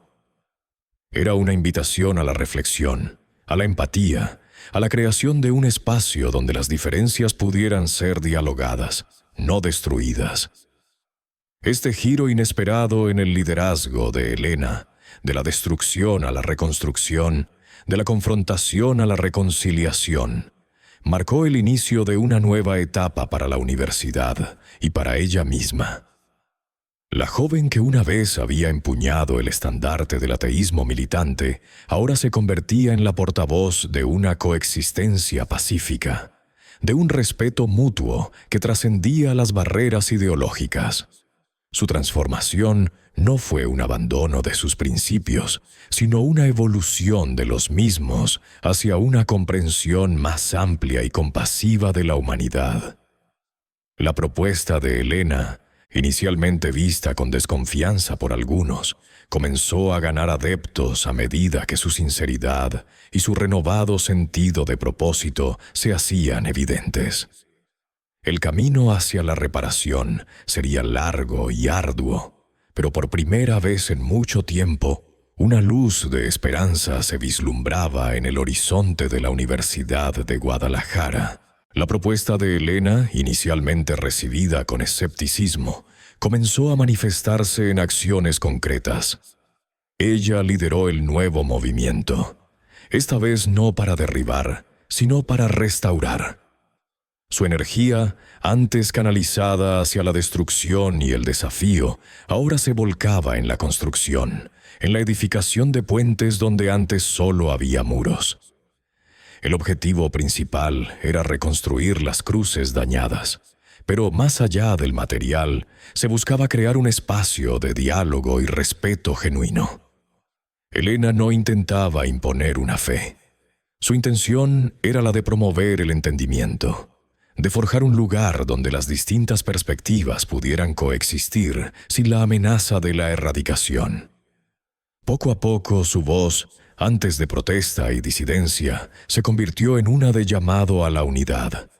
Era una invitación a la reflexión, a la empatía, a la creación de un espacio donde las diferencias pudieran ser dialogadas, no destruidas. Este giro inesperado en el liderazgo de Helena, de la destrucción a la reconstrucción, de la confrontación a la reconciliación, marcó el inicio de una nueva etapa para la universidad y para ella misma. La joven que una vez había empuñado el estandarte del ateísmo militante, ahora se convertía en la portavoz de una coexistencia pacífica, de un respeto mutuo que trascendía las barreras ideológicas. Su transformación no fue un abandono de sus principios, sino una evolución de los mismos hacia una comprensión más amplia y compasiva de la humanidad. La propuesta de Elena, inicialmente vista con desconfianza por algunos, comenzó a ganar adeptos a medida que su sinceridad y su renovado sentido de propósito se hacían evidentes. El camino hacia la reparación sería largo y arduo, pero por primera vez en mucho tiempo, una luz de esperanza se vislumbraba en el horizonte de la Universidad de Guadalajara. La propuesta de Elena, inicialmente recibida con escepticismo, comenzó a manifestarse en acciones concretas. Ella lideró el nuevo movimiento, esta vez no para derribar, sino para restaurar. Su energía, antes canalizada hacia la destrucción y el desafío, ahora se volcaba en la construcción, en la edificación de puentes donde antes solo había muros. El objetivo principal era reconstruir las cruces dañadas, pero más allá del material, se buscaba crear un espacio de diálogo y respeto genuino. Elena no intentaba imponer una fe. Su intención era la de promover el entendimiento, de forjar un lugar donde las distintas perspectivas pudieran coexistir sin la amenaza de la erradicación. Poco a poco su voz, antes de protesta y disidencia, se convirtió en una de llamado a la unidad.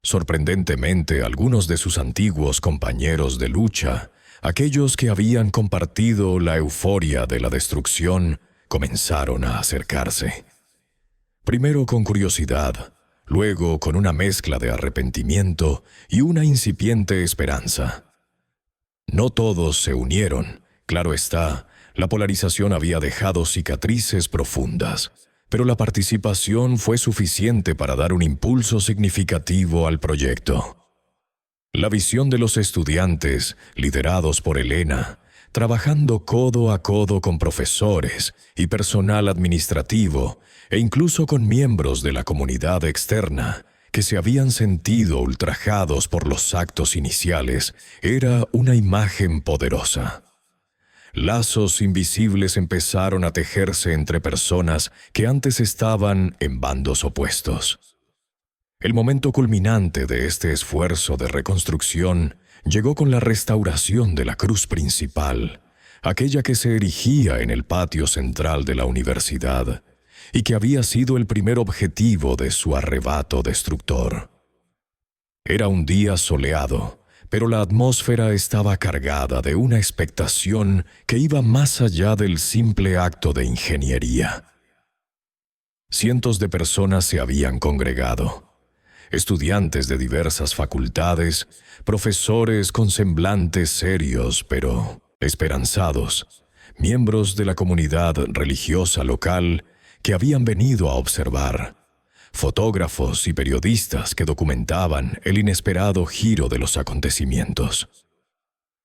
Sorprendentemente, algunos de sus antiguos compañeros de lucha, aquellos que habían compartido la euforia de la destrucción, comenzaron a acercarse. Primero con curiosidad, luego con una mezcla de arrepentimiento y una incipiente esperanza. No todos se unieron, claro está. La polarización había dejado cicatrices profundas, pero la participación fue suficiente para dar un impulso significativo al proyecto. La visión de los estudiantes, liderados por Elena, trabajando codo a codo con profesores y personal administrativo, e incluso con miembros de la comunidad externa, que se habían sentido ultrajados por los actos iniciales, era una imagen poderosa. Lazos invisibles empezaron a tejerse entre personas que antes estaban en bandos opuestos. El momento culminante de este esfuerzo de reconstrucción llegó con la restauración de la cruz principal, aquella que se erigía en el patio central de la universidad y que había sido el primer objetivo de su arrebato destructor. Era un día soleado, pero la atmósfera estaba cargada de una expectación que iba más allá del simple acto de ingeniería. Cientos de personas se habían congregado. Estudiantes de diversas facultades, profesores con semblantes serios pero esperanzados, miembros de la comunidad religiosa local que habían venido a observar, fotógrafos y periodistas que documentaban el inesperado giro de los acontecimientos.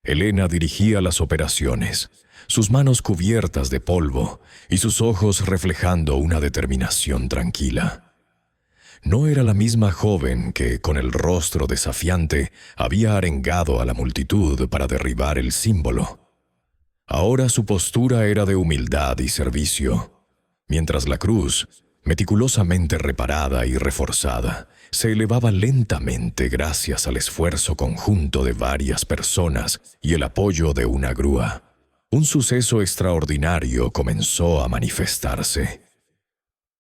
Elena dirigía las operaciones, sus manos cubiertas de polvo y sus ojos reflejando una determinación tranquila. No era la misma joven que, con el rostro desafiante, había arengado a la multitud para derribar el símbolo. Ahora su postura era de humildad y servicio, mientras la cruz, meticulosamente reparada y reforzada, se elevaba lentamente gracias al esfuerzo conjunto de varias personas y el apoyo de una grúa. Un suceso extraordinario comenzó a manifestarse.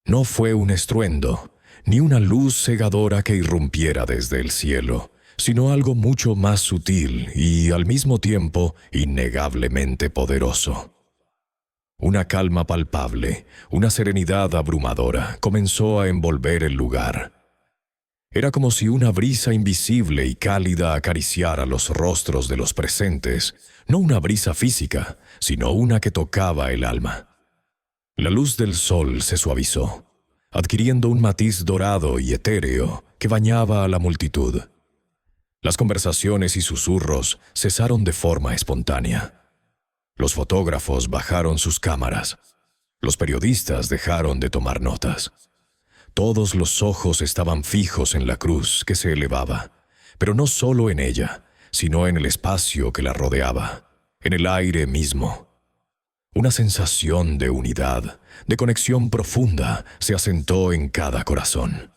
No fue un estruendo, ni una luz cegadora que irrumpiera desde el cielo, sino algo mucho más sutil y, al mismo tiempo, innegablemente poderoso. Una calma palpable, una serenidad abrumadora, comenzó a envolver el lugar. Era como si una brisa invisible y cálida acariciara los rostros de los presentes, no una brisa física, sino una que tocaba el alma. La luz del sol se suavizó, adquiriendo un matiz dorado y etéreo que bañaba a la multitud. Las conversaciones y susurros cesaron de forma espontánea. Los fotógrafos bajaron sus cámaras. Los periodistas dejaron de tomar notas. Todos los ojos estaban fijos en la cruz que se elevaba, pero no solo en ella, sino en el espacio que la rodeaba, en el aire mismo. Una sensación de unidad, de conexión profunda, se asentó en cada corazón.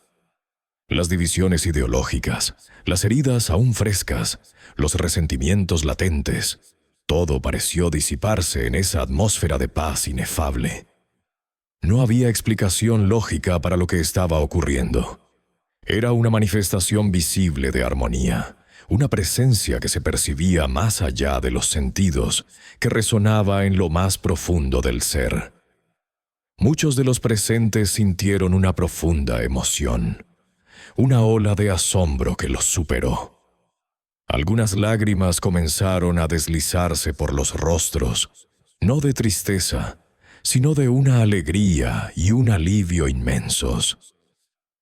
Las divisiones ideológicas, las heridas aún frescas, los resentimientos latentes, todo pareció disiparse en esa atmósfera de paz inefable. No había explicación lógica para lo que estaba ocurriendo. Era una manifestación visible de armonía, una presencia que se percibía más allá de los sentidos, que resonaba en lo más profundo del ser. Muchos de los presentes sintieron una profunda emoción, una ola de asombro que los superó. Algunas lágrimas comenzaron a deslizarse por los rostros, no de tristeza, sino de una alegría y un alivio inmensos.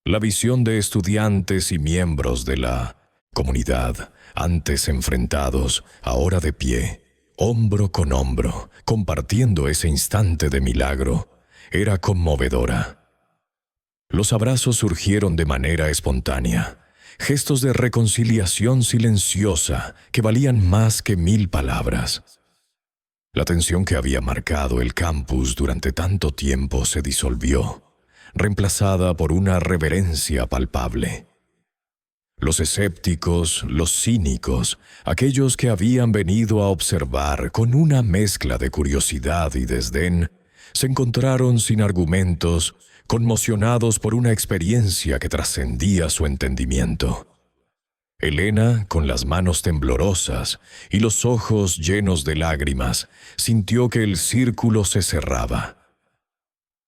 La visión de estudiantes y miembros de la comunidad, antes enfrentados, ahora de pie, hombro con hombro, compartiendo ese instante de milagro, era conmovedora. Los abrazos surgieron de manera espontánea, gestos de reconciliación silenciosa que valían más que 1000 palabras. La tensión que había marcado el campus durante tanto tiempo se disolvió, reemplazada por una reverencia palpable. Los escépticos, los cínicos, aquellos que habían venido a observar con una mezcla de curiosidad y desdén, se encontraron sin argumentos, conmocionados por una experiencia que trascendía su entendimiento. Elena, con las manos temblorosas y los ojos llenos de lágrimas, sintió que el círculo se cerraba.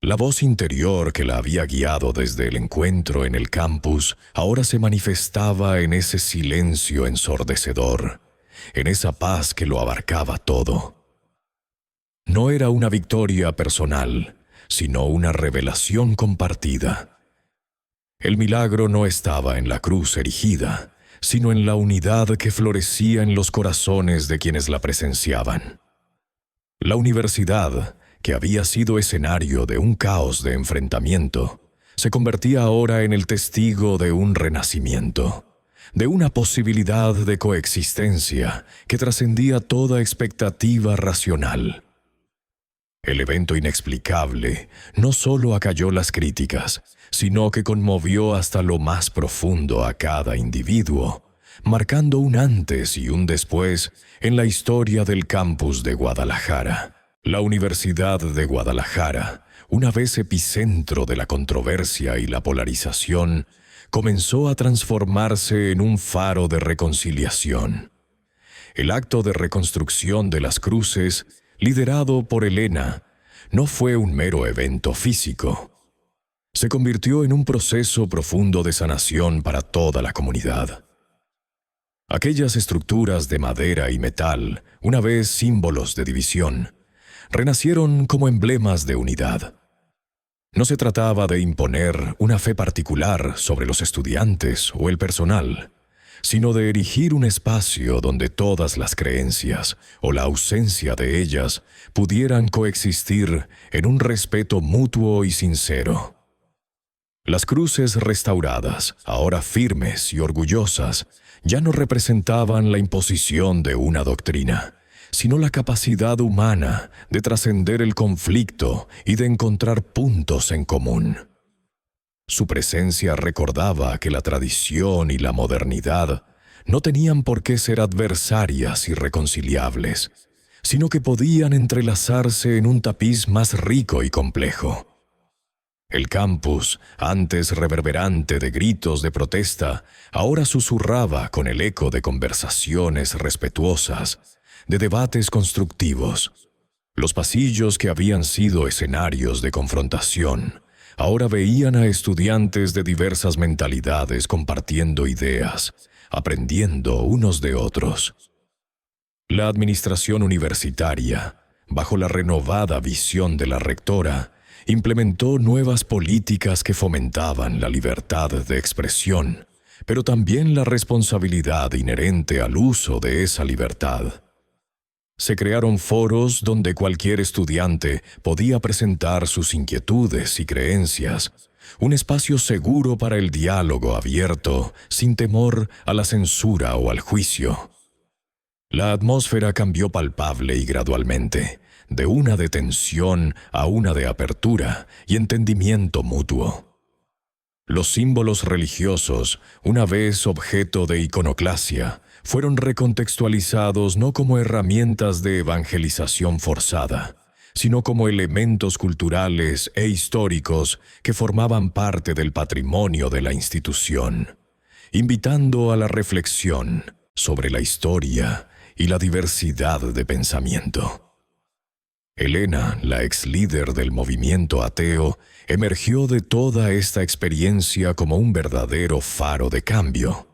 La voz interior que la había guiado desde el encuentro en el campus ahora se manifestaba en ese silencio ensordecedor, en esa paz que lo abarcaba todo. No era una victoria personal, sino una revelación compartida. El milagro no estaba en la cruz erigida, sino en la unidad que florecía en los corazones de quienes la presenciaban. La universidad, que había sido escenario de un caos de enfrentamiento, se convertía ahora en el testigo de un renacimiento, de una posibilidad de coexistencia que trascendía toda expectativa racional. El evento inexplicable no solo acalló las críticas, sino que conmovió hasta lo más profundo a cada individuo, marcando un antes y un después en la historia del campus de Guadalajara. La Universidad de Guadalajara, una vez epicentro de la controversia y la polarización, comenzó a transformarse en un faro de reconciliación. El acto de reconstrucción de las cruces, liderado por Elena, no fue un mero evento físico. Se convirtió en un proceso profundo de sanación para toda la comunidad. Aquellas estructuras de madera y metal, una vez símbolos de división, renacieron como emblemas de unidad. No se trataba de imponer una fe particular sobre los estudiantes o el personal, sino de erigir un espacio donde todas las creencias o la ausencia de ellas pudieran coexistir en un respeto mutuo y sincero. Las cruces restauradas, ahora firmes y orgullosas, ya no representaban la imposición de una doctrina, sino la capacidad humana de trascender el conflicto y de encontrar puntos en común. Su presencia recordaba que la tradición y la modernidad no tenían por qué ser adversarias y reconciliables, sino que podían entrelazarse en un tapiz más rico y complejo. El campus, antes reverberante de gritos de protesta, ahora susurraba con el eco de conversaciones respetuosas, de debates constructivos. Los pasillos que habían sido escenarios de confrontación ahora veían a estudiantes de diversas mentalidades compartiendo ideas, aprendiendo unos de otros. La administración universitaria, bajo la renovada visión de la rectora, implementó nuevas políticas que fomentaban la libertad de expresión, pero también la responsabilidad inherente al uso de esa libertad. Se crearon foros donde cualquier estudiante podía presentar sus inquietudes y creencias, un espacio seguro para el diálogo abierto, sin temor a la censura o al juicio. La atmósfera cambió palpable y gradualmente, de una de tensión a una de apertura y entendimiento mutuo. Los símbolos religiosos, una vez objeto de iconoclasia, fueron recontextualizados no como herramientas de evangelización forzada, sino como elementos culturales e históricos que formaban parte del patrimonio de la institución, invitando a la reflexión sobre la historia y la diversidad de pensamiento. Elena, la ex líder del movimiento ateo, emergió de toda esta experiencia como un verdadero faro de cambio.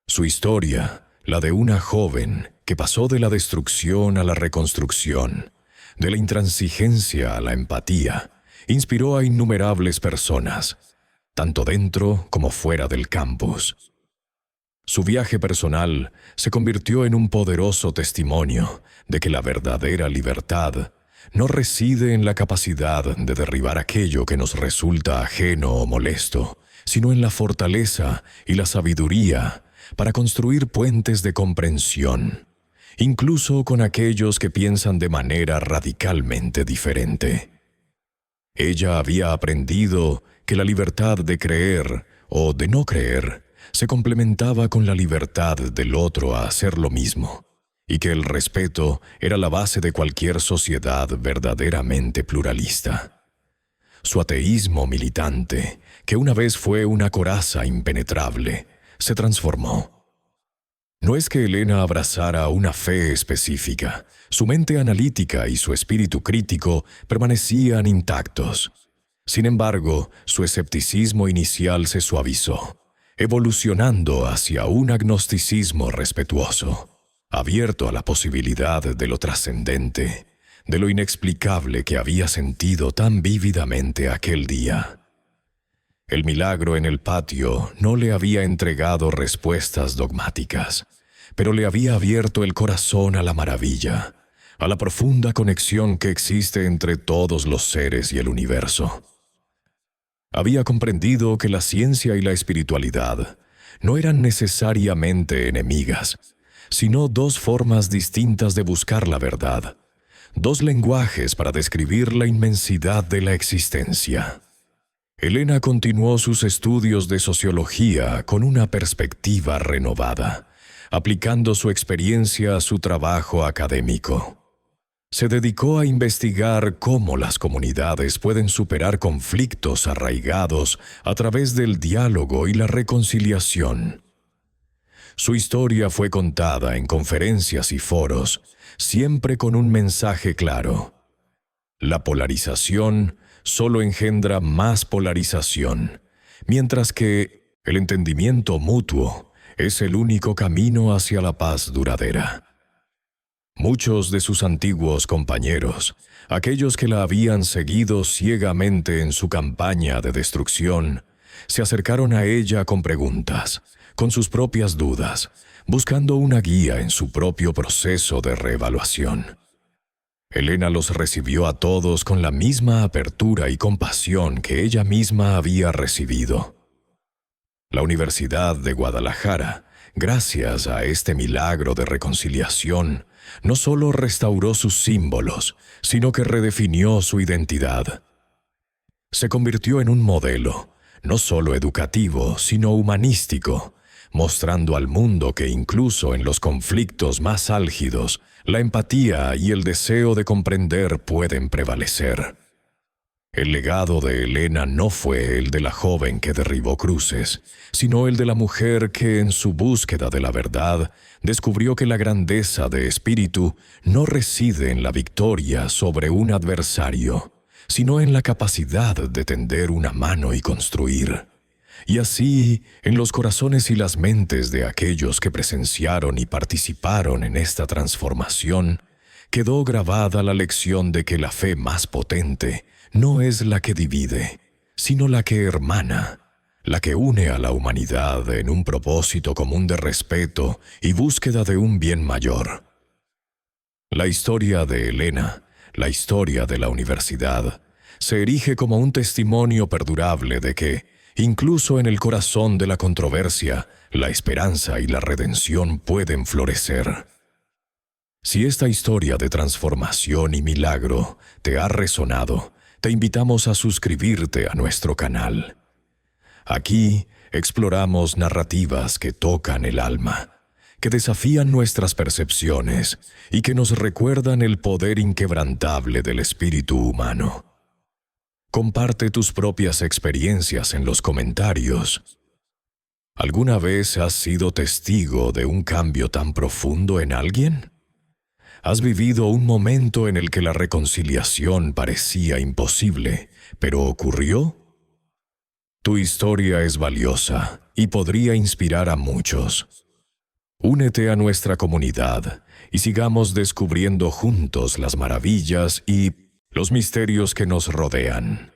Su historia, la de una joven que pasó de la destrucción a la reconstrucción, de la intransigencia a la empatía, inspiró a innumerables personas, tanto dentro como fuera del campus. Su viaje personal se convirtió en un poderoso testimonio de que la verdadera libertad no reside en la capacidad de derribar aquello que nos resulta ajeno o molesto, sino en la fortaleza y la sabiduría para construir puentes de comprensión, incluso con aquellos que piensan de manera radicalmente diferente. Ella había aprendido que la libertad de creer o de no creer se complementaba con la libertad del otro a hacer lo mismo, y que el respeto era la base de cualquier sociedad verdaderamente pluralista. Su ateísmo militante, que una vez fue una coraza impenetrable, se transformó. No es que Elena abrazara una fe específica, su mente analítica y su espíritu crítico permanecían intactos. Sin embargo, su escepticismo inicial se suavizó, evolucionando hacia un agnosticismo respetuoso, abierto a la posibilidad de lo trascendente, de lo inexplicable que había sentido tan vívidamente aquel día. El milagro en el patio no le había entregado respuestas dogmáticas, pero le había abierto el corazón a la maravilla, a la profunda conexión que existe entre todos los seres y el universo. Había comprendido que la ciencia y la espiritualidad no eran necesariamente enemigas, sino dos formas distintas de buscar la verdad, dos lenguajes para describir la inmensidad de la existencia. Elena continuó sus estudios de sociología con una perspectiva renovada, aplicando su experiencia a su trabajo académico. Se dedicó a investigar cómo las comunidades pueden superar conflictos arraigados a través del diálogo y la reconciliación. Su historia fue contada en conferencias y foros, siempre con un mensaje claro: la polarización solo engendra más polarización, mientras que el entendimiento mutuo es el único camino hacia la paz duradera. Muchos de sus antiguos compañeros, aquellos que la habían seguido ciegamente en su campaña de destrucción, se acercaron a ella con preguntas, con sus propias dudas, buscando una guía en su propio proceso de reevaluación. Elena los recibió a todos con la misma apertura y compasión que ella misma había recibido. La Universidad de Guadalajara, gracias a este milagro de reconciliación, no solo restauró sus símbolos, sino que redefinió su identidad. Se convirtió en un modelo, no solo educativo, sino humanístico, mostrando al mundo que incluso en los conflictos más álgidos, la empatía y el deseo de comprender pueden prevalecer. El legado de Elena no fue el de la joven que derribó cruces, sino el de la mujer que, en su búsqueda de la verdad, descubrió que la grandeza de espíritu no reside en la victoria sobre un adversario, sino en la capacidad de tender una mano y construir. Y así, en los corazones y las mentes de aquellos que presenciaron y participaron en esta transformación, quedó grabada la lección de que la fe más potente no es la que divide, sino la que hermana, la que une a la humanidad en un propósito común de respeto y búsqueda de un bien mayor. La historia de Elena, la historia de la universidad, se erige como un testimonio perdurable de que, incluso en el corazón de la controversia, la esperanza y la redención pueden florecer. Si esta historia de transformación y milagro te ha resonado, te invitamos a suscribirte a nuestro canal. Aquí exploramos narrativas que tocan el alma, que desafían nuestras percepciones y que nos recuerdan el poder inquebrantable del espíritu humano. Comparte tus propias experiencias en los comentarios. ¿Alguna vez has sido testigo de un cambio tan profundo en alguien? ¿Has vivido un momento en el que la reconciliación parecía imposible, pero ocurrió? Tu historia es valiosa y podría inspirar a muchos. Únete a nuestra comunidad y sigamos descubriendo juntos las maravillas y los misterios que nos rodean.